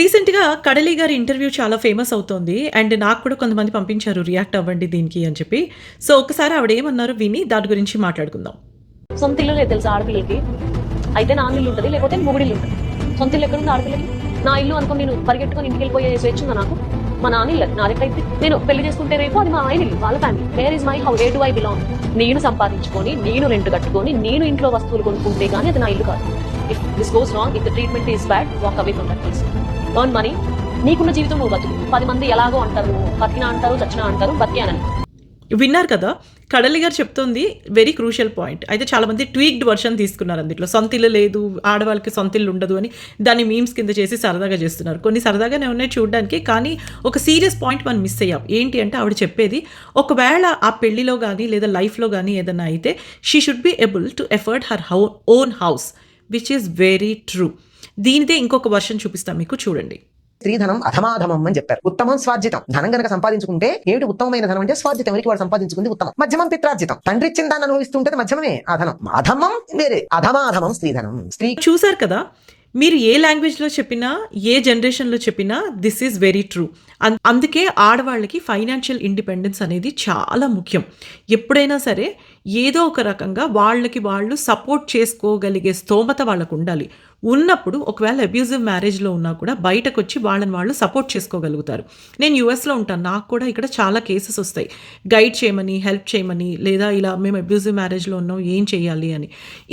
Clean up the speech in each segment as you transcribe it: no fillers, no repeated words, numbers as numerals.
రీసెంట్‌గా 'కడలి' గారి ఇంటర్వ్యూ చాలా ఫేమస్ అవుతోంది. అండ్ నాకు కూడా కొంతమంది పంపించారు రియాక్ట్ అవ్వండి దీనికి అని చెప్పి. సో, ఒకసారి ఆవిడేమన్నారో విని దాని గురించి మాట్లాడుకుందాం. సొంత ఇల్లు లేదు తెలుసా ఆడపిల్లకి. అయితే నాన్న ఇల్లు ఉంటది, లేకపోతే మొగుడిల్లు ఉంటది. సొంత ఇల్లు ఎక్కడుంది ఆడపిల్లకి? నా ఇల్లు అనుకుని నేను పరిగెట్టుకొని ఇంటికి వెళ్ళిపోయే స్వేచ్ఛ ఉందా నాకు? మా నాన్న ఇల్లు నాదెక్కడైతే నేను పెళ్లి చేసుకుంటే రేపు అది మా ఆయన ఇల్లు, వాళ్ళ family. Where is my house, way do I belong? నేను సంపాదించుకొని, నేను రెంట్ కట్టుకొని, నేను ఇంట్లో వస్తువులు కొనుక్కుంటే గానీ అది నా ఇల్లు కాదు. If this goes wrong, if the treatment is bad, walk away from that place. Earn money, నీకున్న జీవితం నువ్వు బతుకు. 10 మంది ఎలాగో అంటారు, బతికినా అంటారు, చచ్చినా అంటారు, బతికానని. విన్నారు కదా! 'కడలి' గారు చెప్తోంది వెరీ క్రూషియల్ పాయింట్. అయితే చాలామంది ట్వీక్డ్ వర్షన్ తీసుకున్నారు అందులో. సొంత ఇల్లు లేదు, ఆడవాళ్ళకి సొంత ఇల్లు ఉండదు అని దాన్ని మీమ్స్ కింద చేసి సరదాగా చేస్తున్నారు. కొన్ని సరదాగానే ఉన్నాయి చూడడానికి. కానీ ఒక సీరియస్ పాయింట్ మనం మిస్ అయ్యాం. ఏంటి అంటే ఆవిడ చెప్పేది, ఒకవేళ ఆ పెళ్లిలో గానీ లేదా లైఫ్‌లో గానీ ఏదన్నా అయితే she should be able to afford her own house, which is very true. దీనిదే ఇంకొక వర్షన్ చూపిస్తా మీకు, చూడండి. స్త్రీధనం అధమాధమం అని చెప్పారు. ఉత్తమం స్వార్జితం. ధనం గనక సంపాదించుకుంటే ఏమిటి ఉత్తమమైన ధనం అంటే స్వార్జితం, ఎవరికి వాడు సంపాదించుకుంది ఉత్తమం. మధ్యమం పిత్రార్జితం. తండ్రి ఇచ్చిన దాన్ని అనుభవిస్తుంటే మధ్యమే ఆ ధనం. అధమం వేరే, అధమాధమం స్త్రీధనం. స్త్రీ చూసారు కదా! మీరు ఏ లాంగ్వేజ్‌లో చెప్పినా, ఏ జనరేషన్‌లో చెప్పినా దిస్ ఈజ్ వెరీ ట్రూ. అందుకే ఆడవాళ్ళకి ఫైనాన్షియల్ ఇండిపెండెన్స్ అనేది చాలా ముఖ్యం. ఎప్పుడైనా సరే ఏదో ఒక రకంగా వాళ్ళకి వాళ్ళు సపోర్ట్ చేసుకోగలిగే స్తోమత వాళ్ళకుండాలి. ఉన్నప్పుడు ఒకవేళ అబ్యూజివ్ మ్యారేజ్‌లో ఉన్నా కూడా బయటకొచ్చి వాళ్ళని వాళ్ళు సపోర్ట్ చేసుకోగలుగుతారు. నేను యూఎస్‌లో ఉంటాను. నాకు కూడా ఇక్కడ చాలా కేసెస్ వస్తాయి. గైడ్ చేయమని, హెల్ప్ చేయమని, లేదా ఇలా మేము అబ్యూజివ్ మ్యారేజ్‌లో ఉన్నాం, ఏం చేయాలి అని.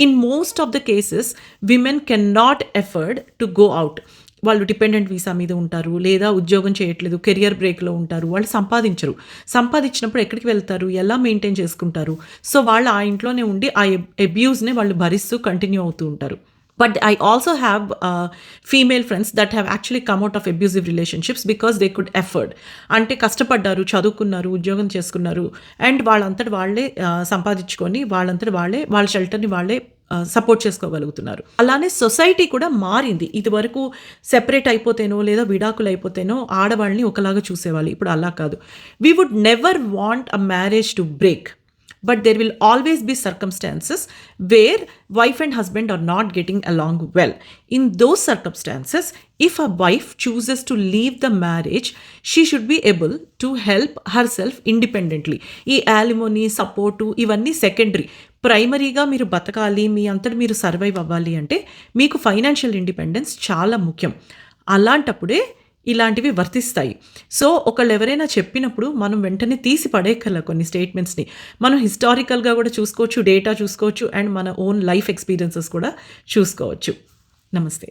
In most of the cases women can not afford to go out. వాళ్ళు డిపెండెంట్ వీసా మీద ఉంటారు, లేదా ఉద్యోగం చేయట్లేదు, కెరియర్ బ్రేక్‌లో ఉంటారు. వాళ్ళు సంపాదించరు. సంపాదించినప్పుడు ఎక్కడికి వెళ్తారు? ఎలా మెయింటైన్ చేసుకుంటారు? సో, వాళ్ళు ఆ ఇంట్లోనే ఉండి ఆ అబ్యూజ్‌ని వాళ్ళు భరిస్తూ కంటిన్యూ అవుతూ ఉంటారు. But I also have female friends that have actually come out of abusive relationships because they could afford. అంటే కష్టపడ్డారు, చదువుకున్నారు, ఉద్యోగం చేసుకున్నారు, అండ్ వాళ్ళంతట వాళ్ళే సంపాదించుకొని వాళ్ళంతట వాళ్ళే వాళ్ళ షెల్టర్‌ని వాళ్ళే సపోర్ట్ చేసుకోగలుగుతున్నారు. అలానే సొసైటీ కూడా మారింది. ఇదివరకు సెపరేట్ అయిపోతేనో లేదా విడాకులు అయిపోతేనో ఆడవాళ్ళని ఒకలాగా చూసేవాళ్ళు. ఇప్పుడు అలా కాదు. We would never want a marriage to break. But there will always be circumstances where wife and husband are not getting along well. In those circumstances, if a wife chooses to leave the marriage, she should be able to help herself independently. ఈ alimony, support ఇవన్నీ secondary. ప్రైమరీగా మీరు బతకాలి, మీ అంతటి మీరు survive అవ్వాలి అంటే మీకు ఫైనాన్షియల్ ఇండిపెండెన్స్ చాలా ముఖ్యం. అలాంటప్పుడే ఇలాంటివి వర్తిస్తాయి. సో, ఒకళ్ళు ఎవరైనా చెప్పినప్పుడు మనం వెంటనే తీసి పడేయక్కర్ల కొన్ని స్టేట్మెంట్స్‌ని. మనం హిస్టారికల్‌గా కూడా చూసుకోవచ్చు, డేటా చూసుకోవచ్చు, అండ్ మన ఓన్ లైఫ్ ఎక్స్‌పీరియన్సెస్ కూడా చూసుకోవచ్చు. నమస్తే.